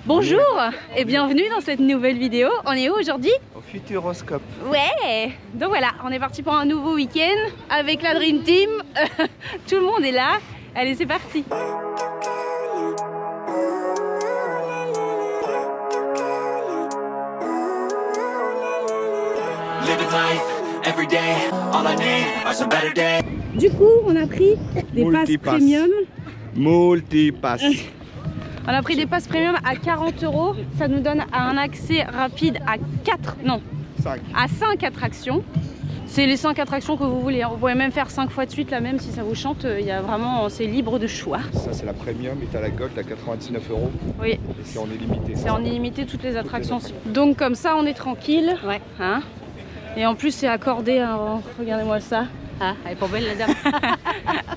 Bonjour et bienvenue dans cette nouvelle vidéo. On est où aujourd'hui? Au Futuroscope. Ouais. Donc voilà, on est parti pour un nouveau week-end avec la Dream Team. Tout le monde est là. Allez, c'est parti. Du coup, on a pris des passes premium. Multipass. On a pris des passes premium à 40 €. Ça nous donne un accès rapide à 5 attractions. C'est les 5 attractions que vous voulez. Vous pouvez même faire 5 fois de suite là même si ça vous chante. Il y a vraiment, c'est libre de choix. Ça c'est la premium et t'as la Gold à 99 €. Oui. Et c'est en illimité. C'est en illimité toutes les attractions. Donc comme ça on est tranquille. Ouais. Hein, et en plus c'est accordé. Hein. Regardez-moi ça. Ah, elle est pas belle la dame.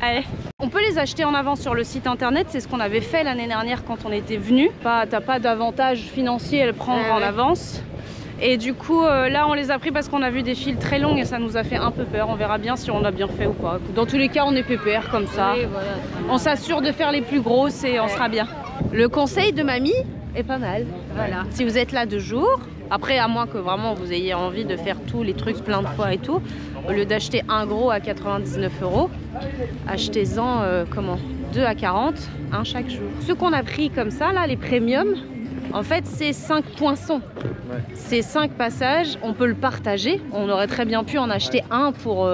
Allez. On peut les acheter en avance sur le site internet, c'est ce qu'on avait fait l'année dernière quand on était venu. T'as pas d'avantage financier à le prendre en avance. Et du coup là on les a pris parce qu'on a vu des files très longues et ça nous a fait un peu peur. On verra bien si on a bien fait ou pas. Dans tous les cas on est pépère comme ça. Oui, voilà. On s'assure de faire les plus grosses et on sera bien. Le conseil de mamie est pas mal. Voilà. Si vous êtes là 2 jours, après à moins que vraiment vous ayez envie de faire tous les trucs plein de fois et tout, au lieu d'acheter un gros à 99 €, achetez-en 2 à 40, un chaque jour. Ce qu'on a pris comme ça là, les premiums, en fait c'est 5 poinçons. Ouais. C'est 5 passages, on peut le partager. On aurait très bien pu en acheter un pour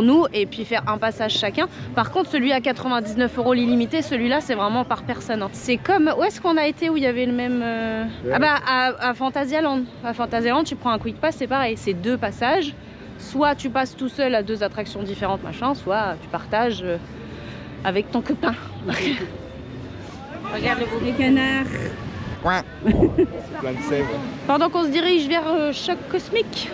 nous et puis faire un passage chacun. Par contre celui à 99 € l'illimité, celui-là c'est vraiment par personne. C'est comme, où est-ce qu'on a été où il y avait le même... Ah bah à Fantasyland. À Fantasyland tu prends un quick pass, c'est pareil, c'est 2 passages. Soit tu passes tout seul à 2 attractions différentes machin, soit tu partages avec ton copain. Regarde les canards. C'est plein de sève. Pendant qu'on se dirige vers Choc Cosmique.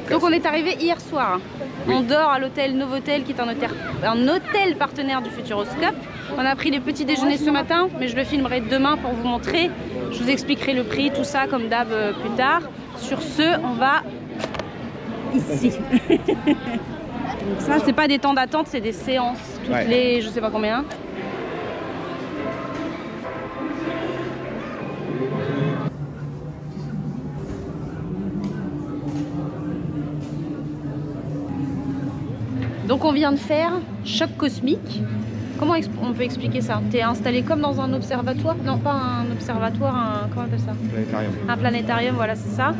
Donc on est arrivé hier soir. Oui. On dort à l'hôtel Novotel qui est un hôtel partenaire du Futuroscope. On a pris les petits déjeuners ce matin, mais je le filmerai demain pour vous montrer. Je vous expliquerai le prix, tout ça comme d'hab plus tard. Sur ce, on va ici. Donc ça c'est pas des temps d'attente, c'est des séances toutes les je sais pas combien. Donc on vient de faire Choc Cosmique. Comment on peut expliquer ça? T'es installé comme dans un observatoire? Non, pas un observatoire, comment on appelle ça? Planétarium. Un planétarium, voilà, c'est ça.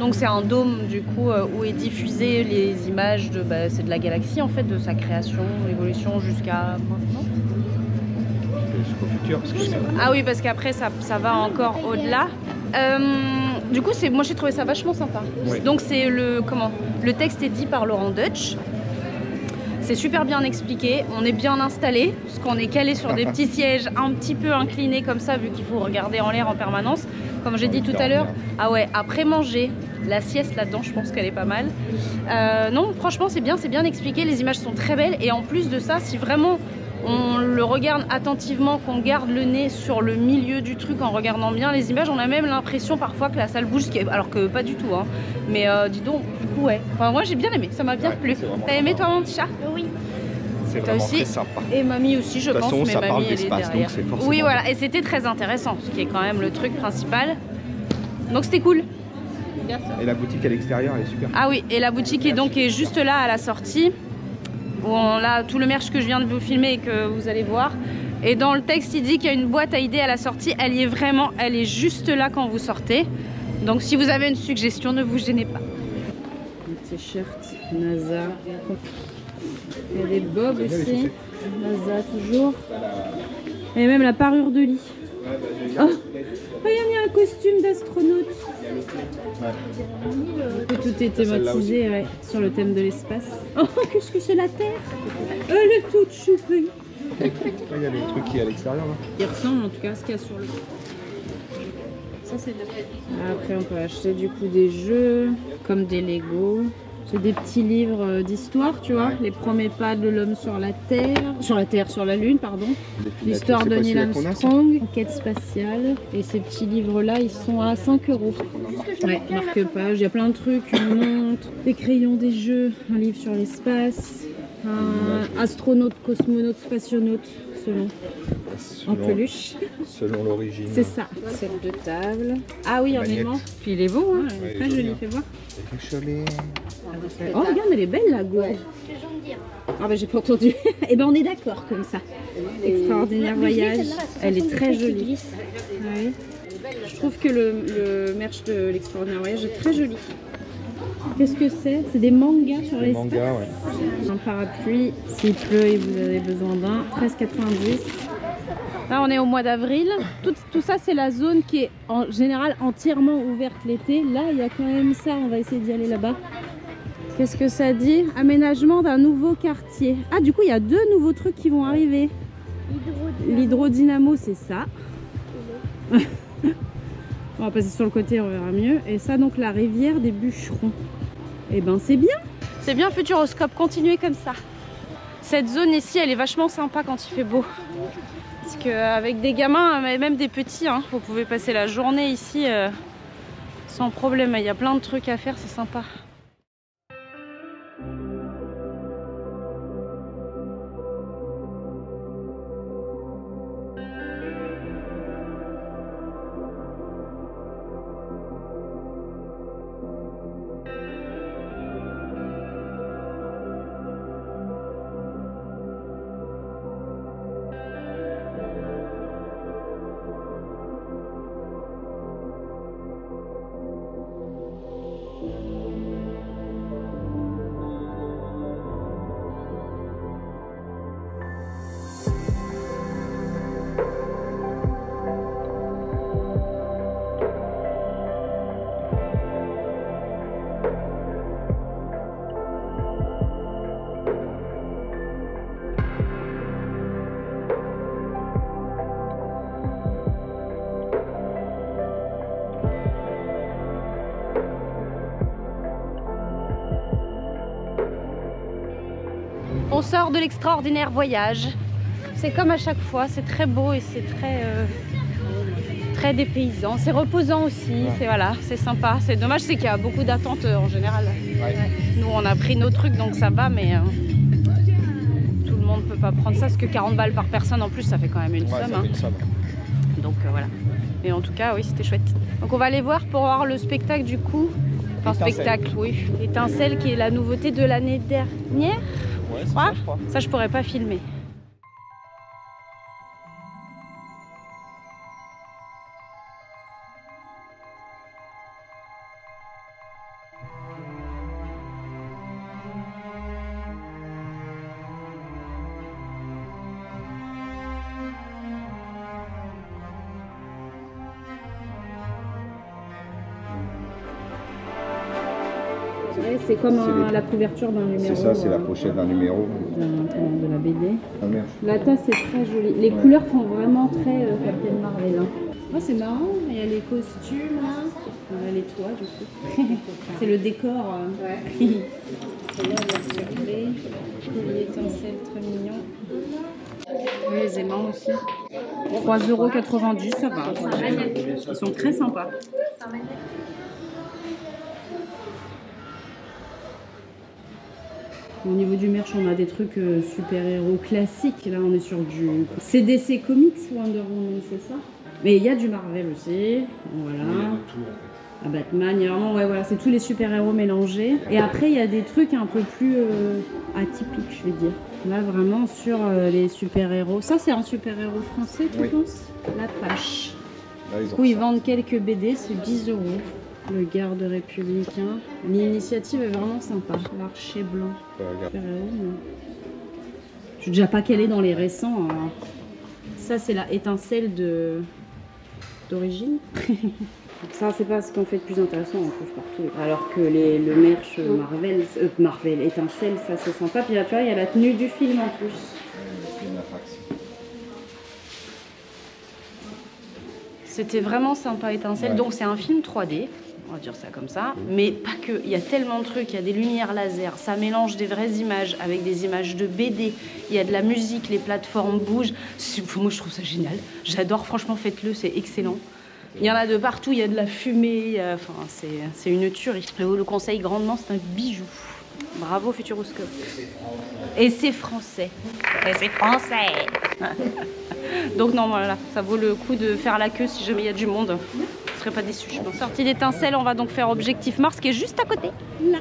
Donc c'est un dôme du coup où est diffusé les images de, c'est de la galaxie en fait, de sa création, l'évolution jusqu'à maintenant. Jusqu'au futur, parce que je sais pas. Ah oui, parce qu'après ça va encore au-delà. Du coup, moi j'ai trouvé ça vachement sympa. Oui. Donc c'est le texte est dit par Laurent Deutsch. C'est super bien expliqué, on est bien installé, parce qu'on est calé sur des petits sièges un petit peu inclinés comme ça, vu qu'il faut regarder en l'air en permanence. Comme j'ai dit tout à l'heure, après manger, la sieste là-dedans, je pense qu'elle est pas mal. Non, franchement, c'est bien expliqué, les images sont très belles. Et en plus de ça, si vraiment on le regarde attentivement, qu'on garde le nez sur le milieu du truc en regardant bien les images, on a même l'impression parfois que la salle bouge, alors que pas du tout. Hein. Mais dis donc, du coup, ouais. Enfin, moi j'ai bien aimé, ça m'a bien plu. T'as aimé toi mon petit chat? Oui. C'est vraiment très sympa. Et mamie aussi, je pense, mais mamie elle est derrière. Oui, bien. voilà, et c'était très intéressant, ce qui est quand même le truc principal. Donc c'était cool. Et la boutique à l'extérieur, elle est super. Ah oui, et la boutique est juste là à la sortie. Où on a tout le merch que je viens de vous filmer et que vous allez voir. Et dans le texte, il dit qu'il y a une boîte à idées à la sortie. Elle est juste là quand vous sortez. Donc si vous avez une suggestion, ne vous gênez pas. Un t-shirt NASA. Il y a des bobs aussi. NASA toujours. Et même la parure de lit. Oh, il y a un costume d'astronaute. Tout est thématisé sur le thème de l'espace. Oh, qu'est-ce que c'est la Terre? Elle est toute choupée. Il y a des trucs qui est à l'extérieur là. Il ressemble en tout cas à ce qu'il y a sur le... Ça c'est de... Après on peut acheter du coup des jeux comme des Lego. C'est des petits livres d'histoire, tu vois, les premiers pas de l'homme sur la Lune, pardon. L'histoire de Neil Armstrong, enquête spatiale. Et ces petits livres-là, ils sont à 5 €. Ouais, marque-page, il y a plein de trucs, une montre, des crayons, des jeux, un livre sur l'espace, un astronaute, cosmonaute, spationaute, selon. en peluche. Selon l'origine. C'est ça, celle de table. Ah oui, en aimant. Puis il est beau, hein, il est très joli, fais voir. Oh regarde, elle est belle la gourde. Ah bah j'ai pas entendu. Eh ben on est d'accord comme ça. Extraordinaire voyage. Elle est très jolie. Oui. Je trouve que le merch de l'extraordinaire voyage est très joli. Qu'est-ce que c'est? C'est des mangas sur les mangas, ouais. Un parapluie, s'il pleut et vous avez besoin d'un. 13,90. Là on est au mois d'avril. Tout ça c'est la zone qui est en général entièrement ouverte l'été. Là il y a quand même ça, on va essayer d'y aller là-bas. Qu'est-ce que ça dit? Aménagement d'un nouveau quartier. Ah du coup il y a 2 nouveaux trucs qui vont arriver. L'hydrodynamo c'est ça. On va passer sur le côté, on verra mieux. Et ça donc la rivière des bûcherons. Et ben c'est bien. C'est bien Futuroscope, continuez comme ça. Cette zone ici elle est vachement sympa quand il fait beau. Parce qu'avec des gamins, même des petits, hein, vous pouvez passer la journée ici sans problème. Il y a plein de trucs à faire, c'est sympa. On sort de l'extraordinaire voyage. C'est comme à chaque fois, c'est très beau et c'est très dépaysant. C'est reposant aussi, ouais. Voilà, c'est sympa. C'est dommage, c'est qu'il y a beaucoup d'attentes en général. Ouais. Nous, on a pris nos trucs, donc ça va, mais tout le monde ne peut pas prendre ça, parce que 40 balles par personne en plus, ça fait quand même une somme. Ça fait une somme. Donc voilà. Mais en tout cas, oui, c'était chouette. Donc on va aller voir pour voir le spectacle du coup. Enfin, spectacle, oui. Étincelle, qui est la nouveauté de l'année dernière. Ouais, c'est ça, je crois. Ça, je pourrais pas filmer. C'est comme la couverture d'un numéro. C'est ça, c'est la pochette d'un numéro. De la BD. Ah, merde. La tasse est très jolie. Les couleurs font vraiment très Captain Marvel. Hein. Oh, c'est marrant, il y a les costumes, là. Les toits du coup. C'est le décor. Ouais. L'étincelle très mignon. Oui, les aimants aussi. 3,90 €, ça va. Ils sont très sympas. Au niveau du merch, on a des trucs super-héros classiques. Là, on est sur du CDC Comics, Wonder Woman, c'est ça. Mais il y a du Marvel aussi. Voilà. À Batman, il y a vraiment, ouais, voilà, c'est tous les super-héros mélangés. Et après, il y a des trucs un peu plus atypiques, je vais dire. Là, vraiment sur les super-héros. Ça, c'est un super-héros français, tu penses? L'Apache. Où ils vendent quelques BD, c'est 10 €. Le garde républicain. L'initiative est vraiment sympa. L'archer blanc. Je suis déjà pas calée dans les récents. Alors. Ça, c'est la étincelle d'origine. Ça, c'est pas ce qu'on fait de plus intéressant, on trouve partout. Alors que le merch Marvel étincelle, ça c'est sympa. Puis là, tu vois, il y a la tenue du film en plus. C'était vraiment sympa, étincelle. Ouais. Donc c'est un film 3D. On va dire ça comme ça, mais pas que. Il y a tellement de trucs, il y a des lumières laser, ça mélange des vraies images avec des images de BD, il y a de la musique, les plateformes bougent. Moi, je trouve ça génial. J'adore, franchement, faites-le, c'est excellent. Il y en a de partout, il y a de la fumée, enfin, c'est une tuerie. Je vous le conseille grandement, c'est un bijou. Bravo Futuroscope. Et c'est français. Et c'est français. Donc non, voilà, ça vaut le coup de faire la queue si jamais il y a du monde. Je serais pas déçue. Sortie d'étincelle, on va donc faire Objectif Mars qui est juste à côté. Là.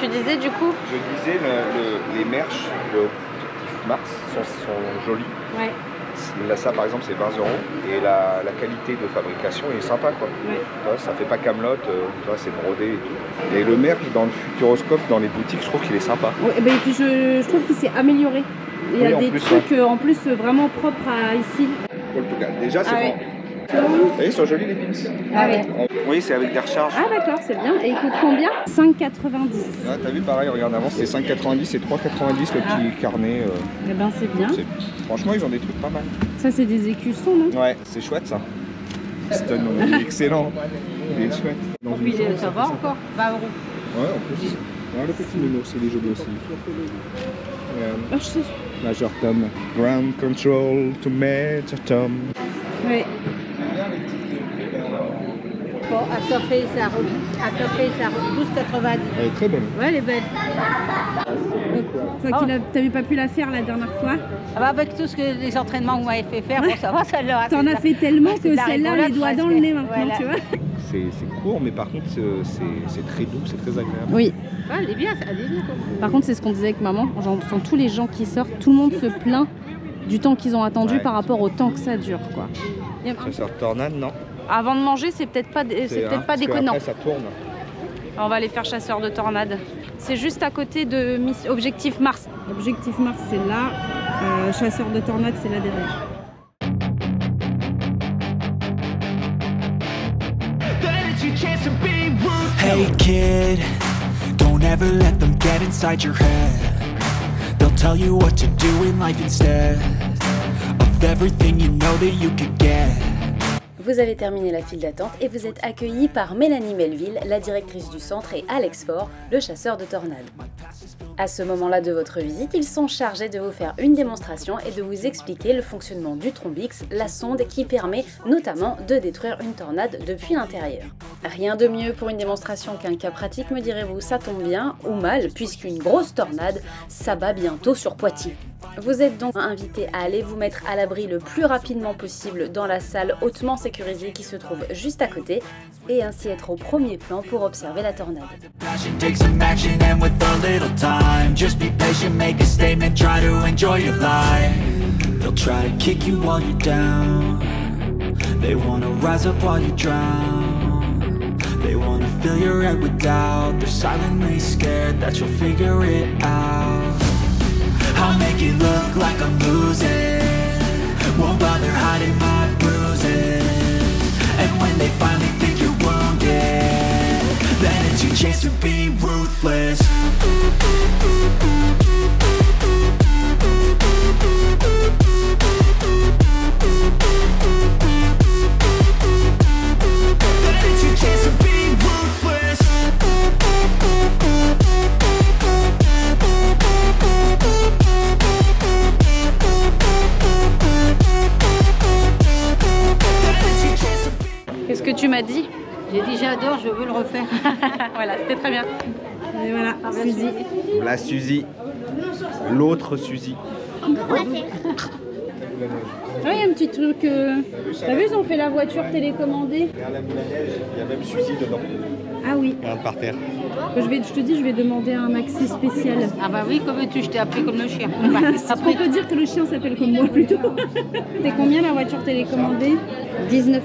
Tu disais du coup? Je disais les merches de Mars sont jolies. Ouais. Là, ça par exemple c'est 20 € et la qualité de fabrication est sympa quoi. Ouais. Vois, ça fait pas Camelot, c'est brodé et tout. Et le merch dans le Futuroscope, dans les boutiques, je trouve qu'il est sympa. Ouais, et ben, et puis je trouve qu'il s'est amélioré. Il y a des trucs en plus vraiment propres à ici. Portugal. Déjà c'est bon. Vous voyez, ils sont jolis les pins. Ah oui. Oui, c'est avec des recharges. Ah d'accord, c'est bien. Et il coûte combien? 5,90. Là, t'as vu pareil, regarde avant c'était 5,90 et 3,90 le petit carnet. Eh ben c'est bien. Franchement, ils ont des trucs pas mal. Ça c'est des écussons, non? Ouais, c'est chouette ça. C'est excellent. Il est chouette. Puis ça va encore 20 €. Ouais, en plus. Ouais, le petit nounours, c'est des jolis aussi. Je sais. Major Tom. Ground control to Major Tom. Oui. Bon, à café, ça roule. À café, ça roule. 12,90. Elle est très belle. Ouais, elle est belle. Toi qui t'avais pas pu la faire la dernière fois. Ah bah avec tout ce que les entraînements que vous m'avez fait faire, bon, ça va, celle-là. T'en as fait tellement que celle-là, les doigts dans le nez maintenant, voilà. Tu vois. C'est court, mais par contre, c'est très doux, c'est très agréable. Oui. Ouais, elle est bien, elle est bien. Par contre, c'est ce qu'on disait avec maman. J'entends tous les gens qui sortent, tout le monde se plaint du temps qu'ils ont attendu par rapport au temps que ça dure, quoi. Chasseur de tornade, non. Avant de manger, c'est peut-être pas, pas déconnant. Après, ça tourne. On va aller faire chasseur de tornade. C'est juste à côté de Objectif Mars. Objectif Mars, c'est là. Chasseur de tornade, c'est là derrière. Hey kid, don't ever let them get inside your head. They'll tell you what to do in life instead of everything you know that you could get. Vous avez terminé la file d'attente et vous êtes accueillis par Mélanie Melville, la directrice du centre, et Alex Faure, le chasseur de tornades. À ce moment-là de votre visite, ils sont chargés de vous faire une démonstration et de vous expliquer le fonctionnement du Trombix, la sonde qui permet notamment de détruire une tornade depuis l'intérieur. Rien de mieux pour une démonstration qu'un cas pratique, me direz-vous, ça tombe bien ou mal, puisqu'une grosse tornade s'abat bientôt sur Poitiers. Vous êtes donc invité à aller vous mettre à l'abri le plus rapidement possible dans la salle hautement sécurisée qui se trouve juste à côté et ainsi être au premier plan pour observer la tornade. I'll make it look like I'm losing, won't bother hiding my bruises. And when they finally think you're wounded, then it's your chance to be ruthless. Then it's your chance to be ruthless. Qu'est-ce que tu m'as dit? J'ai dit j'adore, je veux le refaire. Voilà, c'était très bien. Et voilà, Suzy. La Suzy. L'autre Suzy. Ah, il y a un petit truc. T'as vu, ils ont fait la voiture télécommandée. Regarde la boule à neige, il y a même Suzy dedans. Ah oui. Regarde par terre. Je te dis, je vais demander un accès spécial. Ah bah oui, comme tu, je t'ai appelé comme le chien. Après, on peut dire que le chien s'appelle comme moi plutôt. C'est combien la voiture télécommandée? 19,90.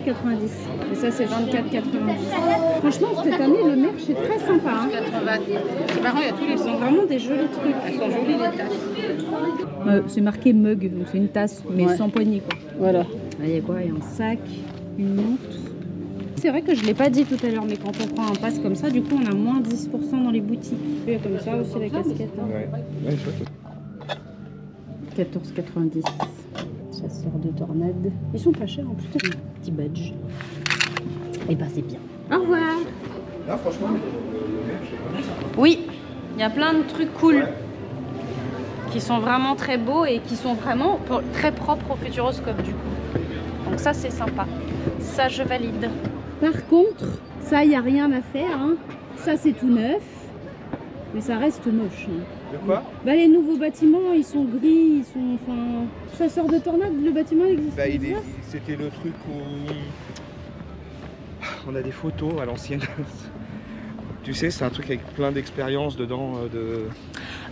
Et ça, c'est 24,90. Franchement, cette année, le merch est très sympa. Hein. 90. C'est marrant, il y a tous les Ils ont vraiment des jolis trucs. Elles sont jolies les tasses. C'est marqué mug, donc c'est une tasse, mais sans poignée quoi. Voilà. Il y a quoi? Il y a un sac, une montre. C'est vrai que je ne l'ai pas dit tout à l'heure, mais quand on prend un pass comme ça, du coup, on a moins 10% dans les boutiques. Il y a comme ça aussi la casquette. Hein. Ouais, chouette. 14,90. Chasseur de tornades. Ils sont pas chers en plus. Petit badge. Et bah c'est bien. Au revoir. Là, franchement, Oui, il y a plein de trucs cool qui sont vraiment très beaux et qui sont vraiment très propres au Futuroscope du coup. Donc ça c'est sympa. Ça je valide. Par contre, ça il n'y a rien à faire. Hein. Ça c'est tout neuf. Mais ça reste moche. Hein. de quoi? Bah les nouveaux bâtiments ils sont gris, ils sont enfin. Chasseur de tornades, le bâtiment existe. Bah, c'était le truc où on a des photos à l'ancienne. Tu sais, c'est un truc avec plein d'expériences dedans.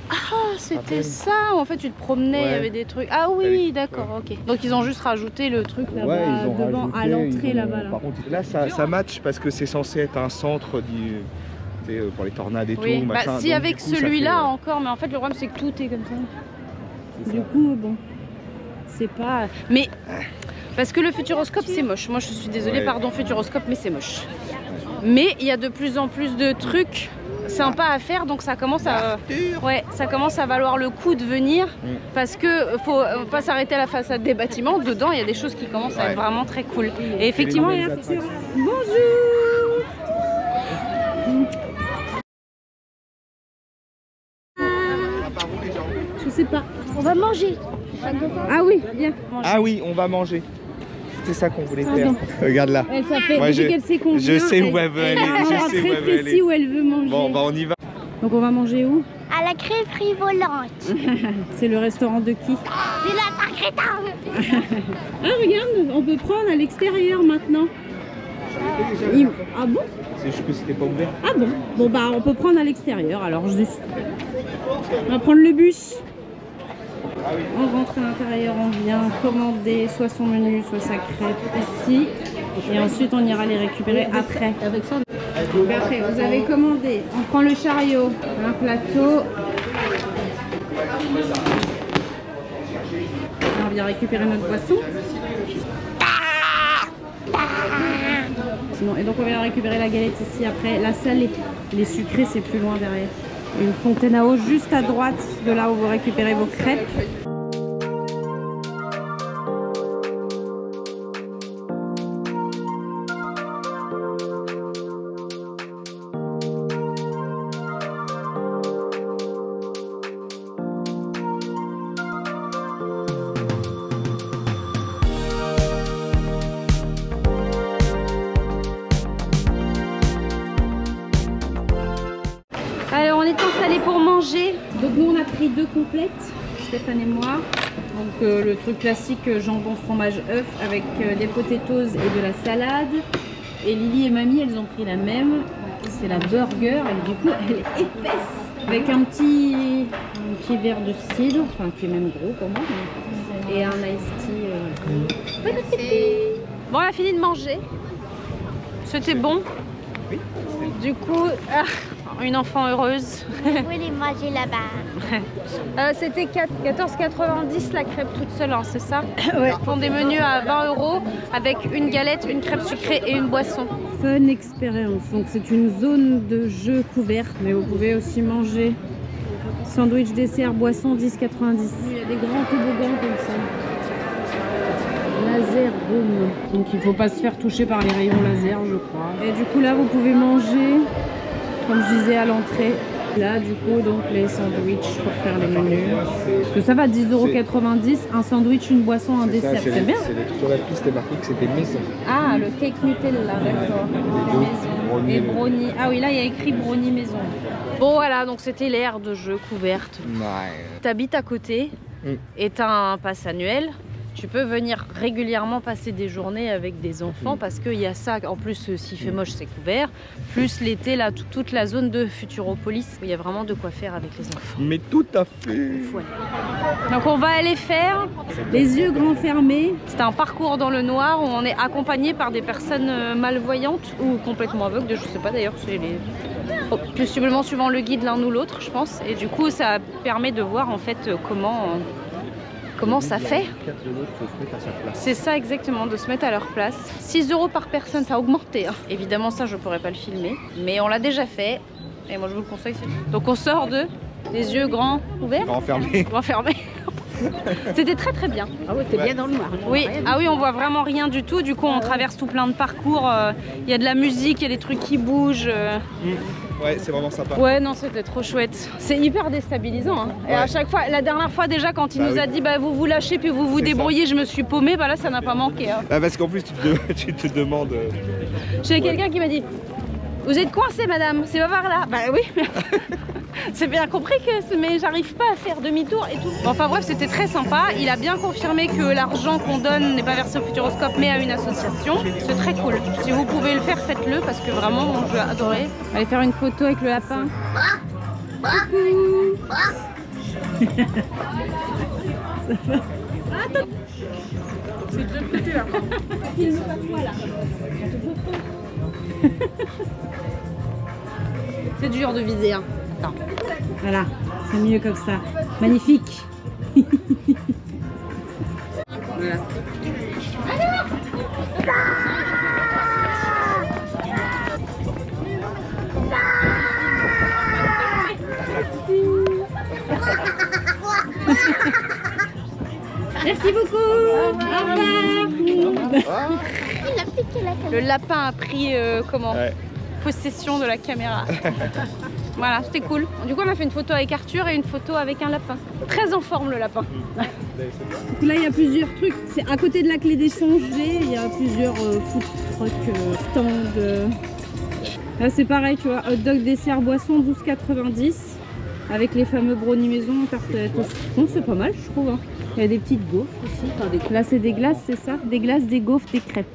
Ah, c'était ça. En fait, tu te promenais, il y avait des trucs. Ah oui, d'accord, ok. Donc ils ont juste rajouté le truc là-bas devant, à l'entrée là-bas. Là. Par contre, là, ça match parce que c'est censé être un centre pour les tornades et tout. Machin. Bah, si donc, avec celui-là encore, mais en fait le problème c'est que tout est comme ça. Du coup, bon, c'est pas. Mais parce que le Futuroscope c'est moche. Moi je suis désolée, pardon Futuroscope, mais c'est moche. Mais il y a de plus en plus de trucs sympas à faire, donc ça commence à, ça commence à valoir le coup de venir parce que faut pas s'arrêter à la façade des bâtiments. Dedans, il y a des choses qui commencent à être vraiment très cool. Et effectivement, il y a un Futur. Bonjour. Je sais pas. On va manger. Ah oui, bien. Ah oui, on va manger. C'est ça qu'on voulait faire. Regarde là. Elle, ça fait depuis qu'elle sait qu'on vient. Je sais où elle veut aller. Je sais où elle veut aller. Où elle veut manger. Bon, bah on y va. Donc on va manger où? À la crêperie volante. C'est le restaurant de qui? De la Targreta. Ah regarde, on peut prendre à l'extérieur maintenant. Ah bon? C'est juste que c'était pas ouvert. Ah bon? Bon bah on peut prendre à l'extérieur alors juste. On va prendre le bus. On rentre à l'intérieur, on vient commander soit son menu, soit sa crêpe ici. Et ensuite on ira les récupérer après. Donc après, vous avez commandé, on prend le chariot, un plateau. On vient récupérer notre boisson. Sinon, et donc on vient récupérer la galette ici après, la salée. Les sucrés c'est plus loin derrière. Une fontaine à eau juste à droite de là où vous récupérez vos crêpes. Alors on est installés pour manger. Donc nous on a pris 2 complètes, Stéphane et moi. Donc le truc classique jambon, fromage, œuf avec des potatoes et de la salade. Et Lily et Mamie elles ont pris la même. C'est la burger et du coup elle est épaisse. Avec un petit verre de cidre, enfin qui est même gros pour moi. Et un iced tea. Bon on a fini de manger. C'était bon. Oui. Du coup, une enfant heureuse. Vous voulez manger là-bas? C'était 14,90 la crêpe toute seule, hein, c'est ça? Ouais. Ils font des menus à 20 € avec une galette, une crêpe sucrée et une boisson. Fun expérience. Donc c'est une zone de jeu couverte, mais vous pouvez aussi manger sandwich, dessert, boisson 10,90. Il y a des grands toboggans comme ça. Laser room. Donc il faut pas se faire toucher par les rayons laser je crois. Et du coup là vous pouvez manger comme je disais à l'entrée. Là du coup donc les sandwichs pour faire les menus. Parce que ça va 10,90 €, un sandwich, une boisson, un dessert. C'est bien. Sur la piste, c'était marqué que c'était maison. Ah le cake Nutella, d'accord. Et brownie. Ah oui là il y a écrit brownie maison. Bon voilà donc c'était l'aire de jeu couverte. Ouais. T'habites à côté et t'as un pass annuel. tu peux venir régulièrement passer des journées avec des enfants parce qu'il y a ça. En plus, s'il fait moche, c'est couvert. Plus l'été, là, toute la zone de Futuropolis, il y a vraiment de quoi faire avec les enfants. Mais tout à fait. Donc on va aller faire les yeux grands fermés. C'est un parcours dans le noir où on est accompagné par des personnes malvoyantes ou complètement aveugles. Je sais pas d'ailleurs, c'est les... possiblement suivant le guide l'un ou l'autre, je pense. Et du coup, ça permet de voir en fait comment ça fait. C'est ça exactement, de se mettre à leur place. 6 € par personne, ça a augmenté. Hein. Évidemment, ça, je pourrais pas le filmer. Mais on l'a déjà fait. Et moi, je vous le conseille. Donc, on sort de les yeux grands ouverts. Grands fermés. Grands fermés. C'était très très bien. Ah oui, t'es bien dans le noir. Oui, ah oui, on voit vraiment rien du tout. Du coup, on traverse tout plein de parcours. Il y a de la musique, il y a des trucs qui bougent. Ouais, c'est vraiment sympa. Ouais, non, c'était trop chouette. C'est hyper déstabilisant. Hein. Et à chaque fois, la dernière fois déjà, quand il nous a dit bah, vous vous lâchez puis vous vous débrouillez, je me suis paumée. Bah là, ça n'a pas manqué. Hein. Ah, parce qu'en plus, tu te demandes. J'ai quelqu'un qui m'a dit vous êtes coincée, madame, c'est pas par là. Bah oui. C'est bien compris que mais j'arrive pas à faire demi-tour et tout. Bon, enfin bref, c'était très sympa. Il a bien confirmé que l'argent qu'on donne n'est pas versé au Futuroscope mais à une association. C'est très cool. Si vous pouvez le faire, faites-le parce que vraiment, je vais adorer. Allez faire une photo avec le lapin. Attends. C'est de l'autre côté là. Filme pas toi là. C'est dur de viser. Hein. Attends. Voilà, c'est mieux comme ça. Magnifique. Voilà. Merci beaucoup. Au revoir. Le lapin a pris possession de la caméra. Voilà, c'était cool. Du coup, on a fait une photo avec Arthur et une photo avec un lapin. Très en forme le lapin. Donc là, il y a plusieurs trucs. C'est à côté de la clé d'échange. Il y a plusieurs food trucks, stands. Là, c'est pareil, tu vois. Hot dog, dessert, boisson, 12,90. Avec les fameux brownies maison, tartelette. Bon, c'est pas mal, je trouve. Hein. Il y a des petites gaufres aussi. Enfin, là, c'est des glaces, c'est ça? Des glaces, des gaufres, des crêpes.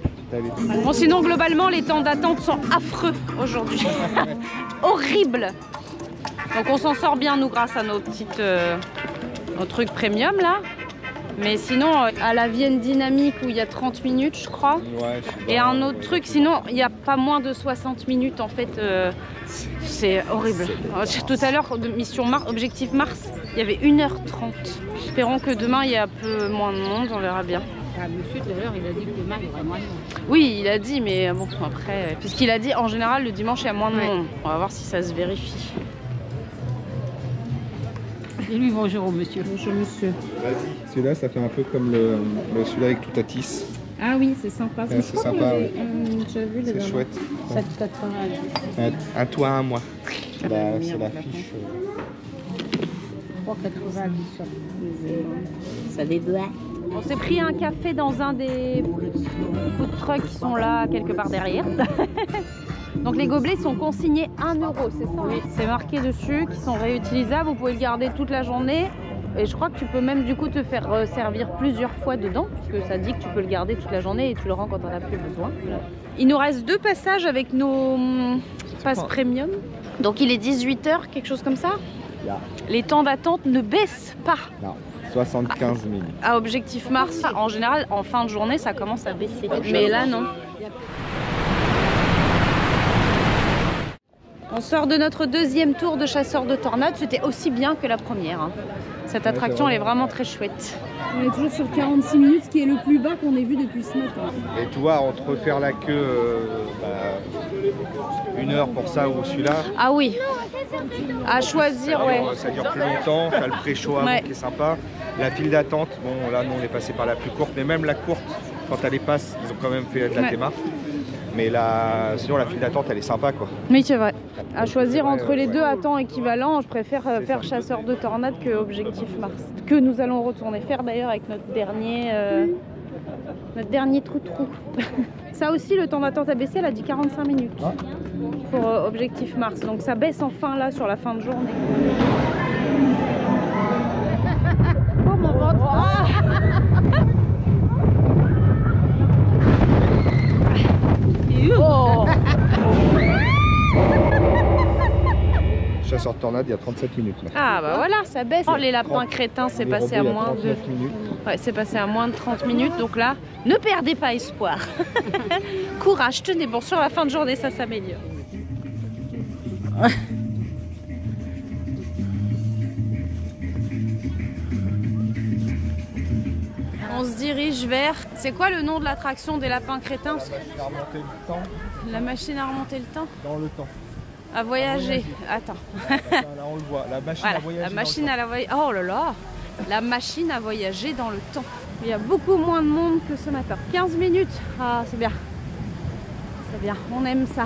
Bon, sinon, globalement, les temps d'attente sont affreux aujourd'hui. Horrible. Donc, on s'en sort bien, nous, grâce à nos petites... nos trucs premium, là. Mais sinon, à la Vienne Dynamique, où il y a 30 minutes, je crois. Ouais, et un autre truc, sinon, il n'y a pas moins de 60 minutes, en fait. C'est horrible. Tout à l'heure, de Mission Mars, Objectif Mars, il y avait 1h30. Espérons que demain, il y a un peu moins de monde, on verra bien. Ah, monsieur, tout à l'heure, il a dit que demain, il y aurait moins de monde. Oui, il a dit, mais bon, après... Puisqu'il a dit, en général, le dimanche, il y a moins de monde. On va voir si ça se vérifie. Et lui, bonjour au monsieur. Bonjour, monsieur. Vas-y. Celui-là, ça fait un peu comme celui-là avec Toutatis. Ah oui, c'est sympa. Ouais, c'est sympa, oui. C'est chouette. 7,90. À toi, à moi. C'est l'affiche. 3,90. Ça dédoit. On s'est pris un café dans un des food trucks qui sont là, quelque part derrière. Donc les gobelets sont consignés 1 €, c'est ça? Oui. C'est marqué dessus, qu'ils sont réutilisables, vous pouvez le garder toute la journée. Et je crois que tu peux même du coup te faire servir plusieurs fois dedans, puisque ça dit que tu peux le garder toute la journée et tu le rends quand on n'a plus besoin. Il nous reste 2 passages avec nos passes premium. Donc il est 18 h, quelque chose comme ça. Les temps d'attente ne baissent pas. Non. 75 minutes. À Objectif Mars, en général, en fin de journée, ça commence à baisser. Mais là, non. On sort de notre 2e tour de chasseur de tornades. C'était aussi bien que la première. Hein. Cette attraction, elle est vraiment très chouette. On est toujours sur 46 minutes, ce qui est le plus bas qu'on ait vu depuis ce matin. Et tu vois, entre faire la queue 1 heure pour ça ou celui-là. Ah oui. À choisir, ouais. Ça dure plus longtemps, t'as le pré-show avant qui est sympa. La file d'attente, bon là nous on est passé par la plus courte, mais même la courte, quand elle les passe, ils ont quand même fait de la théma. Mais sinon la file d'attente elle est sympa quoi. Oui c'est vrai. À choisir entre les deux à temps équivalent, je préfère faire chasseur de tornades que Objectif Mars. Que nous allons retourner faire d'ailleurs avec notre dernier trou. Ça aussi le temps d'attente a baissé, elle a dit 45 minutes pour Objectif Mars. Donc ça baisse enfin là sur la fin de journée. Oh mon ventre. Oh. Chasseur de tornade, il y a 37 minutes. Là. Ah bah voilà, ça baisse. Oh, les lapins crétins, c'est passé à moins de... minutes. Ouais, c'est passé à moins de 30 minutes. Donc là, ne perdez pas espoir. Courage, tenez bon, sur la fin de journée, ça s'améliore. On se dirige vers... C'est quoi le nom de l'attraction des lapins crétins? La machine à remonter le temps. La machine à remonter le temps? Dans le temps. À voyager. Attends. Là, on le voit. La machine Voilà, à voyager. la machine à la voyager. Oh là là! La machine à voyager dans le temps. Il y a beaucoup moins de monde que ce matin. 15 minutes. Ah, c'est bien. C'est bien. On aime ça.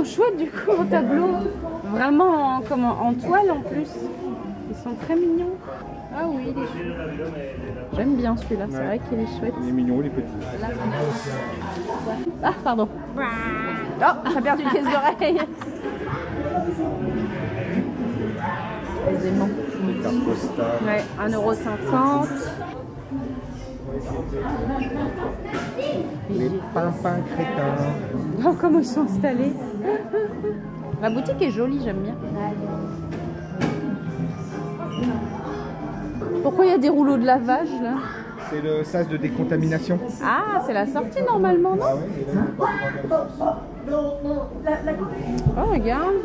Chouette du coup en tableau, vraiment en toile en plus, ils sont très mignons. Ah oui, il est chouette. J'aime bien celui-là, c'est vrai qu'il est chouette. Il est mignon, il est petit. Ah pardon. Oh, t'as perdu une pièce d'oreille. Les aimants. Les cartes postales. Ouais, 1,50 €. Les pimpins crétins. Oh, comment ils sont installés. La boutique est jolie, j'aime bien. Pourquoi il y a des rouleaux de lavage là? C'est le sas de décontamination. Ah, c'est la sortie normalement, non? Ah ouais, et là, Oh, regarde.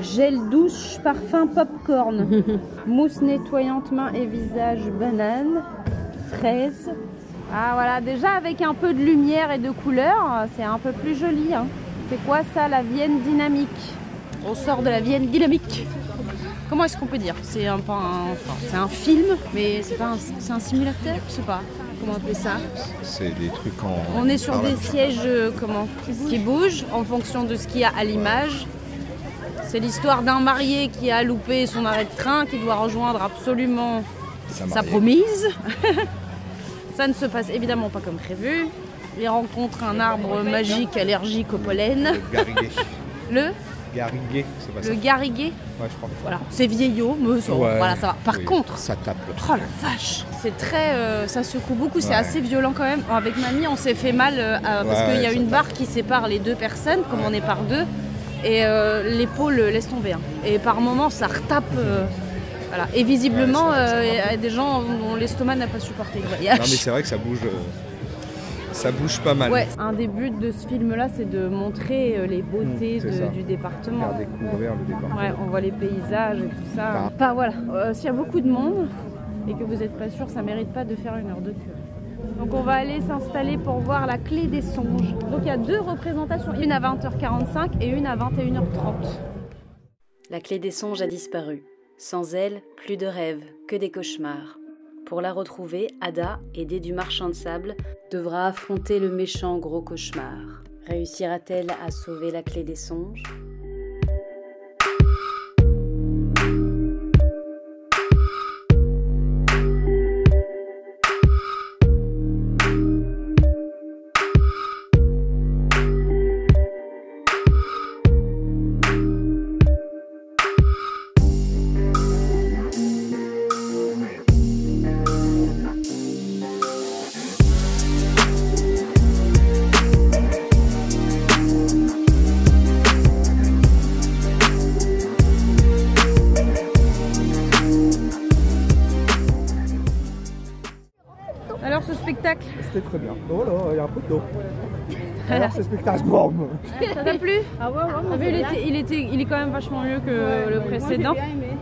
Gel douche, parfum popcorn. Mousse nettoyante main et visage, banane, fraise. Ah voilà, déjà avec un peu de lumière et de couleur, c'est un peu plus joli. Hein. C'est quoi ça, la Vienne dynamique? On sort de la Vienne dynamique. Comment est-ce qu'on peut dire? C'est un film, mais c'est un simulateur, je sais pas. Comment appeler ça? c'est des trucs en... On est sur des sièges qui bougent en fonction de ce qu'il y a à l'image. C'est l'histoire d'un marié qui a loupé son arrêt de train, qui doit rejoindre absolument sa promise. Ça ne se passe évidemment pas comme prévu. Il rencontre un arbre magique allergique au pollen. Le gariguet. Le Gariguet, c'est pas ça. Le gariguet. Ouais, je crois. Voilà, c'est vieillot, mais ça, Ouais, voilà, ça va. Par oui, contre, ça tape. oh la vache, c'est très, ça secoue beaucoup, c'est Ouais. assez violent quand même. Avec mamie, on s'est fait mal parce qu'il y a ça une tape. barre qui sépare les deux personnes, comme on est par deux, et l'épaule laisse tomber. Hein. Et par moments, ça retape. Voilà. Et visiblement, il y a des gens dont l'estomac n'a pas supporté le voyage. Non, mais c'est vrai que ça bouge pas mal. Ouais, un des buts de ce film-là, c'est de montrer les beautés c'est ça. du département. Faire découvrir le département. Ouais, on voit les paysages et tout ça. Enfin voilà, s'il y a beaucoup de monde et que vous n'êtes pas sûr, ça mérite pas de faire une heure de queue. Donc on va aller s'installer pour voir la clé des songes. Donc il y a deux représentations, une à 20h45 et une à 21h30. La clé des songes a disparu. Sans elle, plus de rêves, que des cauchemars. Pour la retrouver, Ada, aidée du marchand de sable, devra affronter le méchant gros cauchemar. Réussira-t-elle à sauver la clé des songes ? c'était très bien. Oh là, il y a un peu d'eau. Alors ce spectacle, boum. Ça t'a plu? Ah ouais, il est quand même vachement mieux que le précédent.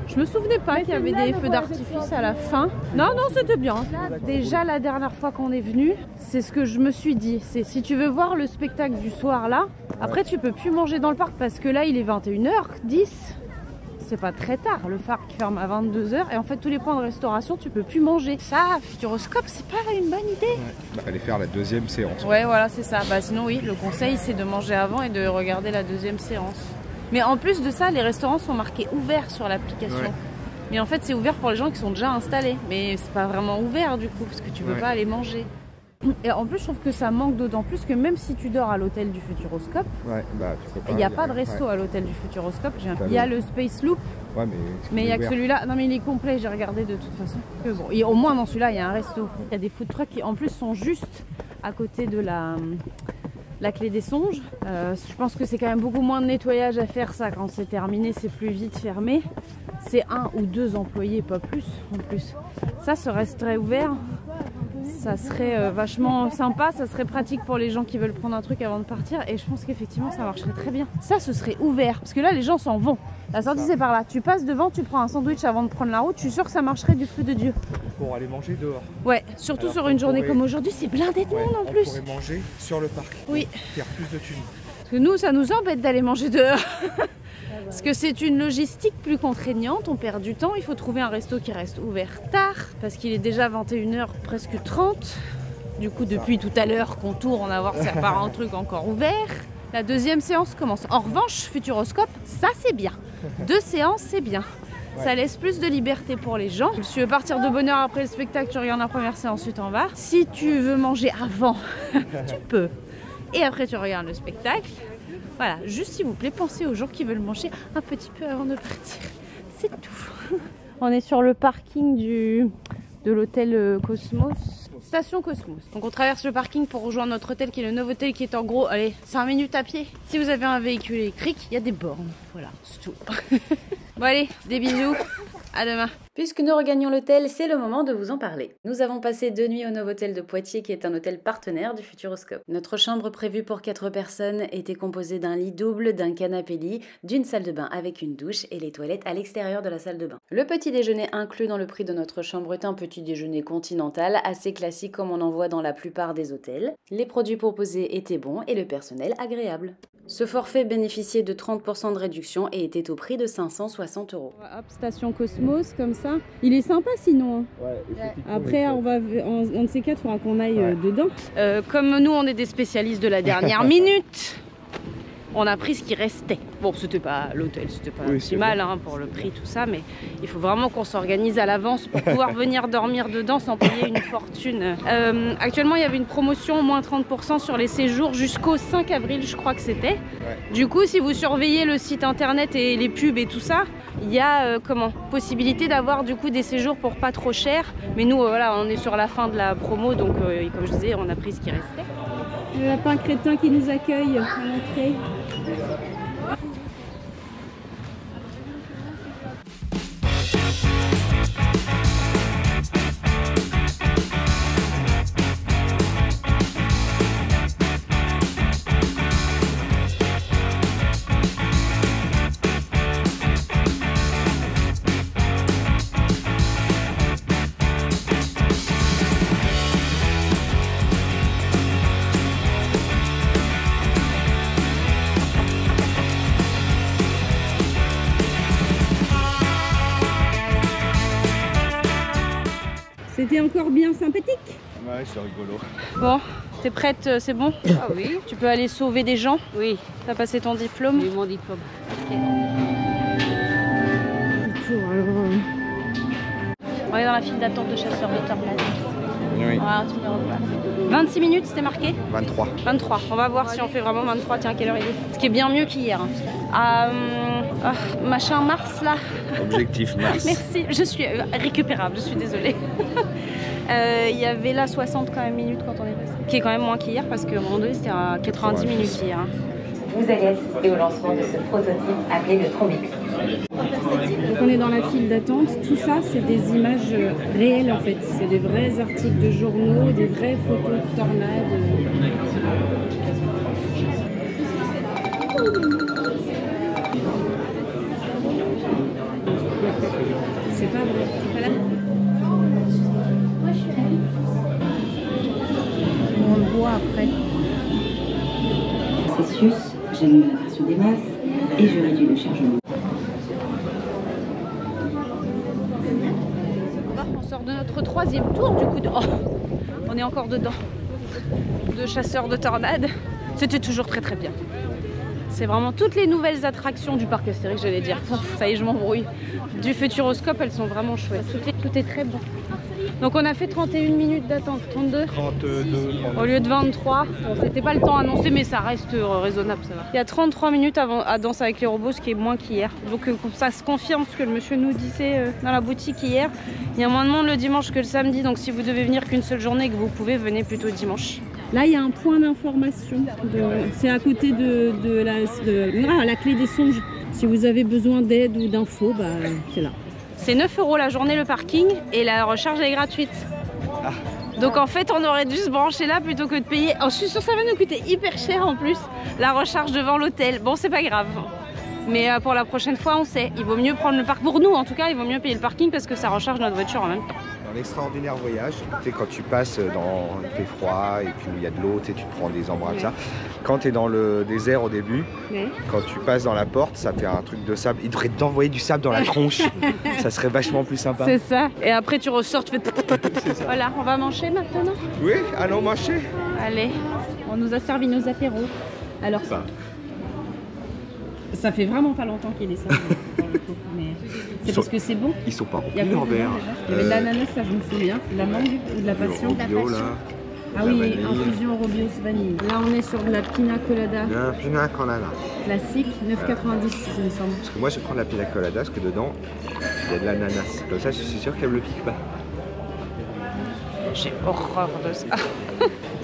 Je me souvenais pas qu'il y avait des feux d'artifice à la fin. Non, c'était bien. Déjà la dernière fois qu'on est venu, c'est ce que je me suis dit. C'est si tu veux voir le spectacle du soir là, après tu peux plus manger dans le parc parce que là il est 21h10. C'est pas très tard, le parc ferme à 22h et en fait tous les points de restauration tu peux plus manger. Ça, Futuroscope, c'est pas une bonne idée. Bah, allez faire la deuxième séance. Ouais, voilà, c'est ça. Bah sinon oui, le conseil c'est de manger avant et de regarder la deuxième séance. Mais en plus de ça, les restaurants sont marqués ouverts sur l'application. Ouais. Mais en fait c'est ouvert pour les gens qui sont déjà installés. Mais c'est pas vraiment ouvert du coup parce que tu peux pas aller manger. Et en plus je trouve que ça manque d'autant plus que même si tu dors à l'hôtel du Futuroscope, il n'y a pas de resto à l'hôtel du Futuroscope. Il y a le Space Loop, mais il n'y a que celui-là. Non mais il est complet, j'ai regardé de toute façon. Bon, et au moins dans celui-là il y a un resto. Il y a des food trucks qui en plus sont juste à côté de la clé des songes. Je pense que c'est quand même beaucoup moins de nettoyage à faire ça. Quand c'est terminé c'est plus vite fermé. C'est 1 ou 2 employés, pas plus en plus. Ça resterait ouvert. Ça serait vachement sympa, ça serait pratique pour les gens qui veulent prendre un truc avant de partir et je pense qu'effectivement ça marcherait très bien. Ça, ce serait ouvert parce que là les gens s'en vont. La sortie c'est par là, tu passes devant, tu prends un sandwich avant de prendre la route, je suis sûre que ça marcherait du feu de Dieu. Pour aller manger dehors. Ouais, surtout sur une journée comme aujourd'hui, c'est blindé de monde en plus. On pourrait manger sur le parc. Oui. Faire plus de thunes. Parce que nous, ça nous embête d'aller manger dehors. Parce que c'est une logistique plus contraignante, on perd du temps, il faut trouver un resto qui reste ouvert tard, parce qu'il est déjà 21h presque 30. Du coup, depuis tout à l'heure qu'on tourne, à voir s'il n'y a pas un truc encore ouvert. La deuxième séance commence. En revanche, Futuroscope, ça c'est bien. 2 séances, c'est bien. Ça laisse plus de liberté pour les gens. Si tu veux partir de bonne heure après le spectacle, tu regardes la première séance, tu t'en vas. Si tu veux manger avant, tu peux. Et après, tu regardes le spectacle. Voilà, juste s'il vous plaît, pensez aux gens qui veulent manger un petit peu avant de partir. C'est tout. On est sur le parking de l'hôtel Cosmos. Station Cosmos. Donc on traverse le parking pour rejoindre notre hôtel qui est le nouveau hôtel qui est en gros, allez, 5 minutes à pied. Si vous avez un véhicule électrique, il y a des bornes. Voilà, c'est tout. Bon allez, des bisous. À demain. Puisque nous regagnons l'hôtel, c'est le moment de vous en parler. Nous avons passé 2 nuits au Novotel de Poitiers qui est un hôtel partenaire du Futuroscope. Notre chambre prévue pour 4 personnes était composée d'un lit double, d'un canapé lit, d'une salle de bain avec une douche et les toilettes à l'extérieur de la salle de bain. Le petit déjeuner inclus dans le prix de notre chambre est un petit déjeuner continental assez classique comme on en voit dans la plupart des hôtels. Les produits proposés étaient bons et le personnel agréable. Ce forfait bénéficiait de 30% de réduction et était au prix de 560 €. Hop, station Cosmos, comme ça. Il est sympa sinon. Ouais, après, on de ces 4, il faudra qu'on aille dedans. Comme nous, on est des spécialistes de la dernière minute, on a pris ce qui restait. Bon, c'était pas l'hôtel, c'était pas si mal hein, pour le prix, tout ça, mais il faut vraiment qu'on s'organise à l'avance pour pouvoir venir dormir dedans sans payer une fortune. Actuellement, il y avait une promotion, moins 30% sur les séjours jusqu'au 5 avril, je crois que c'était. Ouais. Du coup, si vous surveillez le site internet et les pubs et tout ça, il y a possibilité d'avoir du coup des séjours pour pas trop cher. Mais nous, voilà, on est sur la fin de la promo, donc comme je disais, on a pris ce qui restait. Le lapin crétin qui nous accueille à l'entrée. C'était encore bien sympathique. Ouais, c'est rigolo. Bon, t'es prête, c'est bon? Ah oui. Tu peux aller sauver des gens? Oui. T'as passé ton diplôme? J'ai mon diplôme. Okay. On est dans la file d'attente de chasseurs de tornades. Oui. Voilà, 26 minutes, c'était marqué? 23. 23. On va voir si on fait vraiment 23. Tiens, quelle heure il est? Ce qui est bien mieux qu'hier. Machin Mars là. Objectif Mars. Merci, je suis récupérable, je suis désolée. Il y avait là 60 quand même minutes quand on est passé. Qui est quand même moins qu'hier parce qu'à un moment donné c'était à 90 minutes hier. Vous allez assister au lancement de ce prototype appelé le Trobix. Donc on est dans la file d'attente. Tout ça, c'est des images réelles en fait. C'est des vrais articles de journaux, des vraies photos de tornades. C'est pas vrai. C'est pas là. On le voit après. Processus, j'annule la pression des masses et je réduis le chargement. On sort de notre troisième tour du coup. Oh, on est encore dedans. De chasseurs de tornades. C'était toujours très très bien. C'est vraiment toutes les nouvelles attractions du parc Astérix, j'allais dire. Ça y est, je m'embrouille. Du Futuroscope, elles sont vraiment chouettes. Tout est très bon. Donc on a fait 31 minutes d'attente, 32 au lieu de 23. Bon, c'était pas le temps annoncé, mais ça reste raisonnable, ça va. Il y a 33 minutes à Danse avec les robots, ce qui est moins qu'hier. Donc ça se confirme ce que le monsieur nous disait dans la boutique hier. Il y a moins de monde le dimanche que le samedi, donc si vous devez venir qu'une seule journée et que vous pouvez, venez plutôt dimanche. Là, il y a un point d'information. C'est à côté de la clé des songes. Si vous avez besoin d'aide ou d'infos, bah, c'est là. C'est 9 € la journée le parking et la recharge est gratuite. Ah. Donc en fait, on aurait dû se brancher là plutôt que de payer. Oh, je suis sûre que ça va nous coûter hyper cher en plus, la recharge devant l'hôtel. Bon, c'est pas grave. Mais pour la prochaine fois, on sait. Il vaut mieux prendre le parking. Pour nous, en tout cas, il vaut mieux payer le parking parce que ça recharge notre voiture en même temps. Dans l'extraordinaire voyage, tu sais, quand tu passes dans il fait froid et puis où il y a de l'eau, tu sais, tu te prends des embruns, ça. Quand tu es dans le désert au début, quand tu passes dans la porte, ça fait un truc de sable. Il devrait t'envoyer du sable dans la tronche. Ça serait vachement plus sympa. C'est ça. Et après, tu ressors, tu fais... Voilà, on va manger maintenant? Oui, allons manger. Allez, on nous a servi nos apéros. Alors ça... Ça fait vraiment pas longtemps qu'il est sorti. Mais c'est parce que c'est bon. Ils sont pas remplis en verre. Il y avait de l'ananas, ça je me souviens. De la mangue ou de la passion. Robio, là. Ah oui, infusion Robios vanille. Là on est sur de la pina colada. La pina colada. Classique, 9,90 il me semble. Parce que moi je prends la pina colada parce que dedans il y a de l'ananas. Comme ça je suis sûr qu'elle me le pique pas. J'ai horreur de ça.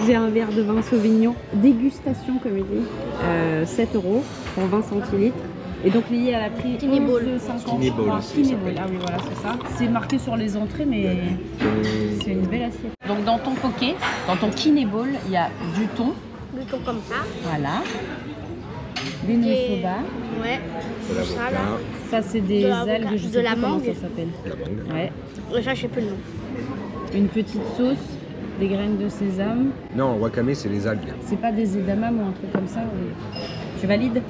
J'ai un verre de vin Sauvignon, dégustation comme il dit, 7 € pour 20 centilitres. Et donc lié à la prix 11,50 €. Kineball, ah oui voilà c'est ça. C'est marqué sur les entrées mais c'est une belle assiette. Donc dans ton poké, dans ton Kineball, il y a du thon. Du thon comme ça. Voilà. Des noix soba. Ouais. Ça là. Ça c'est des algues, je sais pas comment ça s'appelle. La mangue. Ouais. Ça je sais plus le nom. Une petite sauce, des graines de sésame. Non, wakame c'est les algues. C'est pas des edamame ou un truc comme ça. Tu valides?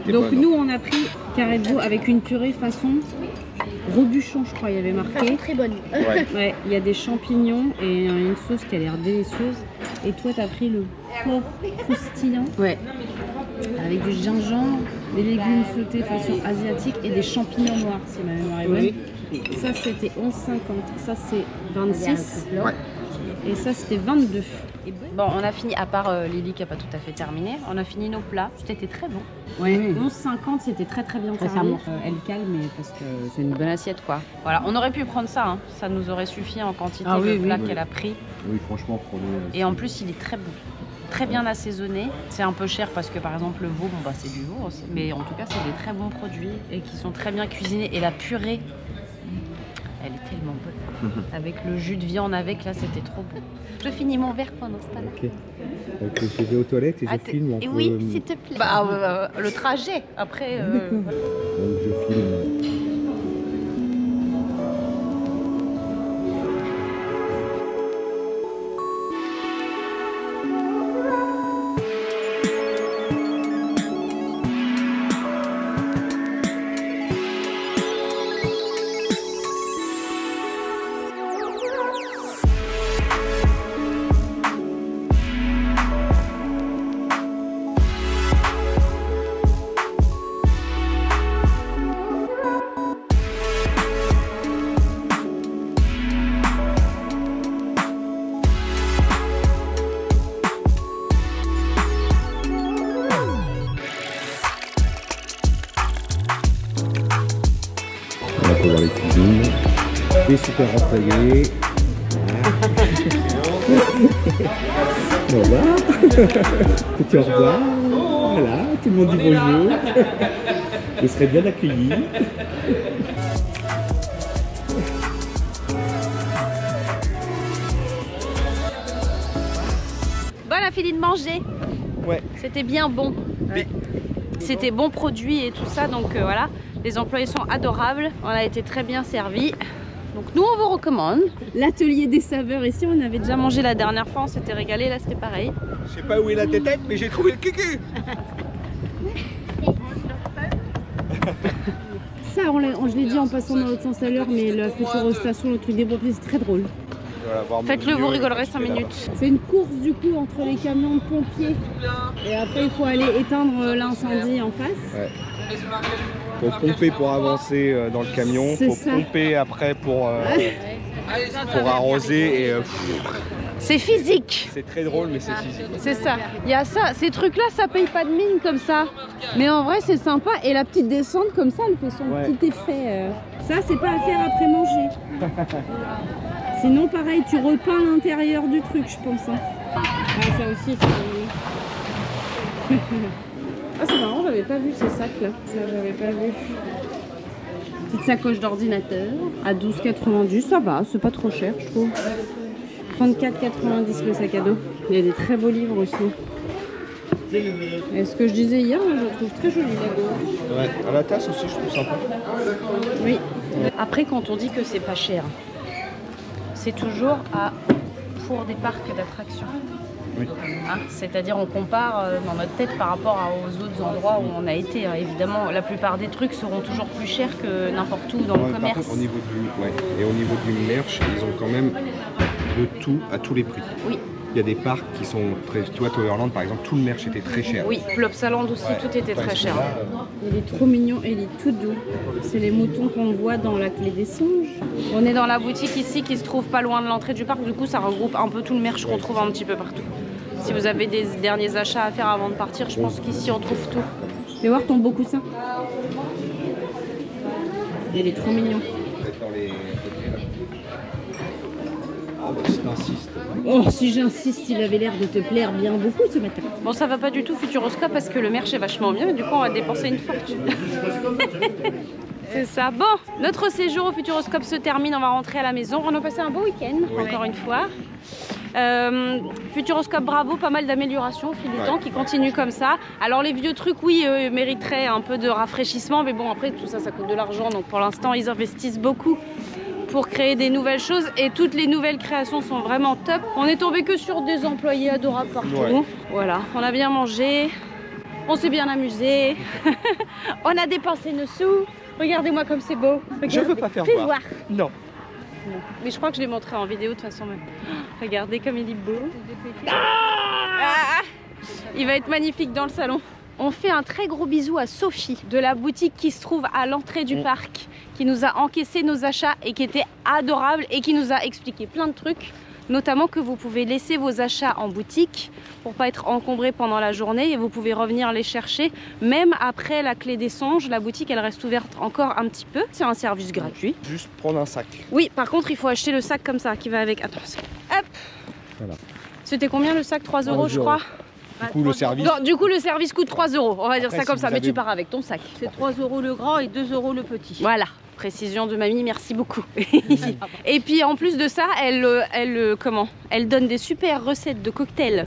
Donc bonne, nous on a pris carré de veau avec une purée façon Robuchon, je crois, il y avait marqué. Très bonne. Ouais, il y a des champignons et une sauce qui a l'air délicieuse. Et toi, tu as pris le porc croustillant. Ouais. Avec du gingembre, des légumes sautés façon asiatique et des champignons noirs, si ma mémoire est bonne. Oui. Ça, c'était 11,50. Ça, c'est 26. Ouais. Et ça, c'était 22. Bon, on a fini, à part Lily qui n'a pas tout à fait terminé, on a fini nos plats. C'était très bon. Ouais, 11,50, c'était très bien servi. Elle calme, parce que c'est une bonne assiette, quoi. Voilà, on aurait pu prendre ça, hein. Ça nous aurait suffi en quantité de plats qu'elle a pris. Oui, franchement, prenez. Et en plus, il est très bon. Très bien assaisonné. C'est un peu cher parce que par exemple le veau, bon bah c'est du veau aussi. Mais en tout cas, c'est des très bons produits et qui sont très bien cuisinés. Et la purée, elle est tellement bonne. Avec le jus de viande avec, là, c'était trop bon. Je finis mon verre pendant ce temps-là. Ok. Donc je vais aux toilettes et je filme. Et oui, s'il te plaît. Bah, le trajet, après... Donc je filme. Dans les cuisines, et super employé. Au revoir. Petit au revoir. Voilà, tout le monde dit bonjour. Vous serez bien accueillis. Bon, on a fini de manger. Ouais. C'était bien bon. Ouais. C'était bon produit et tout ça, donc voilà. Les employés sont adorables, on a été très bien servis. Donc nous on vous recommande. L'atelier des saveurs ici, on avait déjà mangé la dernière fois, on s'était régalé, là c'était pareil. Je sais pas où est la tête, mais j'ai trouvé le cucu. Ça, je l'ai dit en passant dans l'autre sens à l'heure, mais la Futurostation, le truc des pompiers, c'est très drôle. Faites-le, vous rigolerez 5 minutes. C'est une course du coup entre les camions de pompiers. Et après il faut aller éteindre l'incendie en face. Ouais. Faut pomper pour avancer dans le camion, faut pomper après pour arroser et c'est physique. C'est très drôle mais c'est physique. C'est ça. Il y a ça, ces trucs là ça paye pas de mine comme ça. Mais en vrai c'est sympa et la petite descente comme ça elle fait son petit effet. Ça c'est pas à faire après manger. Sinon pareil tu repeins l'intérieur du truc je pense. Hein. Ah ça aussi c'est ah c'est marrant, j'avais pas vu ces sacs là. Ça j'avais pas vu. Petite sacoche d'ordinateur à 12,90, ça va, c'est pas trop cher je trouve. 34,90 le sac à dos. Il y a des très beaux livres aussi. Et ce que je disais hier, je le trouve très joli la ouais, à la tasse aussi je trouve sympa. Oui. Après quand on dit que c'est pas cher, c'est toujours pour des parcs d'attractions. Oui. Hein, c'est-à-dire on compare dans notre tête par rapport aux autres endroits où on a été. Hein. Évidemment, la plupart des trucs seront toujours plus chers que n'importe où dans le commerce. Par contre, au niveau et au niveau du merch, ils ont quand même de tout à tous les prix. Oui. Il y a des parcs qui sont très... Tu vois, Toverland par exemple, tout le merch était très cher. Oui, Plopsaland aussi, tout était très cher. Il est trop mignon et il est tout doux. C'est les moutons qu'on voit dans la clé des songes. On est dans la boutique ici qui se trouve pas loin de l'entrée du parc. Du coup, ça regroupe un peu tout le merch qu'on trouve un petit peu partout. Si vous avez des derniers achats à faire avant de partir, je pense qu'ici on trouve tout. Tu vas voir ton beau coussin. Il est trop mignon. Si t'insistes. Oh, si j'insiste, il avait l'air de te plaire bien beaucoup ce matin. Bon, ça va pas du tout Futuroscope parce que le merch est vachement bien, mais du coup on va dépenser une fortune. C'est ça. Bon, notre séjour au Futuroscope se termine, on va rentrer à la maison. On a passé un beau week-end, encore une fois. Futuroscope bravo, pas mal d'améliorations au fil du temps qui continuent comme ça. Alors les vieux trucs oui mériteraient un peu de rafraîchissement, mais bon après tout ça ça coûte de l'argent, donc pour l'instant ils investissent beaucoup pour créer des nouvelles choses et toutes les nouvelles créations sont vraiment top. On est tombé que sur des employés adorables partout. Ouais. Voilà, on a bien mangé, on s'est bien amusé, on a dépensé nos sous. Regardez-moi comme c'est beau. Regardez. Je veux pas faire voir. Non. Mais je crois que je l'ai montré en vidéo de toute façon même. Regardez comme il est beau. Ah, il va être magnifique dans le salon. On fait un très gros bisou à Sophie de la boutique qui se trouve à l'entrée du parc, qui nous a encaissé nos achats et qui était adorable et qui nous a expliqué plein de trucs. Notamment que vous pouvez laisser vos achats en boutique pour pas être encombré pendant la journée et vous pouvez revenir les chercher même après la clé des songes. La boutique elle reste ouverte encore un petit peu. C'est un service gratuit. Juste prendre un sac. Oui, par contre il faut acheter le sac comme ça qui va avec. Attends, hop. Voilà. C'était combien le sac? 3 € je crois. Du coup, le service... Non, du coup le service coûte 3 €. On va dire ça comme ça, mais tu pars avec ton sac. C'est 3 € le grand et 2 € le petit. Voilà. Précision de mamie, merci beaucoup. Et puis en plus de ça, elle donne des super recettes de cocktails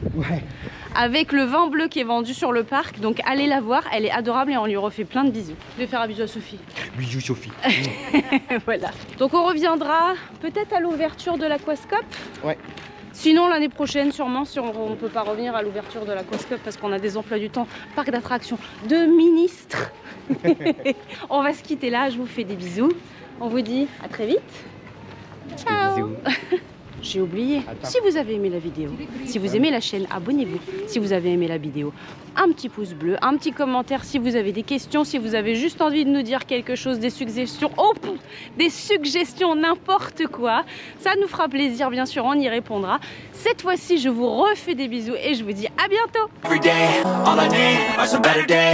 avec le vin bleu qui est vendu sur le parc. Donc allez la voir, elle est adorable et on lui refait plein de bisous. Je vais faire un bisou à Sophie. Bisous Sophie. Voilà. Donc on reviendra peut-être à l'ouverture de l'aquascope. Ouais. Sinon l'année prochaine sûrement si on ne peut pas revenir à l'ouverture de l'aquascope parce qu'on a des emplois du temps, parc d'attractions de ministres. On va se quitter là, je vous fais des bisous. On vous dit à très vite. Ciao. J'ai oublié, si vous avez aimé la vidéo, si vous aimez la chaîne, abonnez-vous. Si vous avez aimé la vidéo, un petit pouce bleu, un petit commentaire si vous avez des questions, si vous avez juste envie de nous dire quelque chose, des suggestions, des suggestions, n'importe quoi. Ça nous fera plaisir, bien sûr, on y répondra. Cette fois-ci, je vous refais des bisous et je vous dis à bientôt.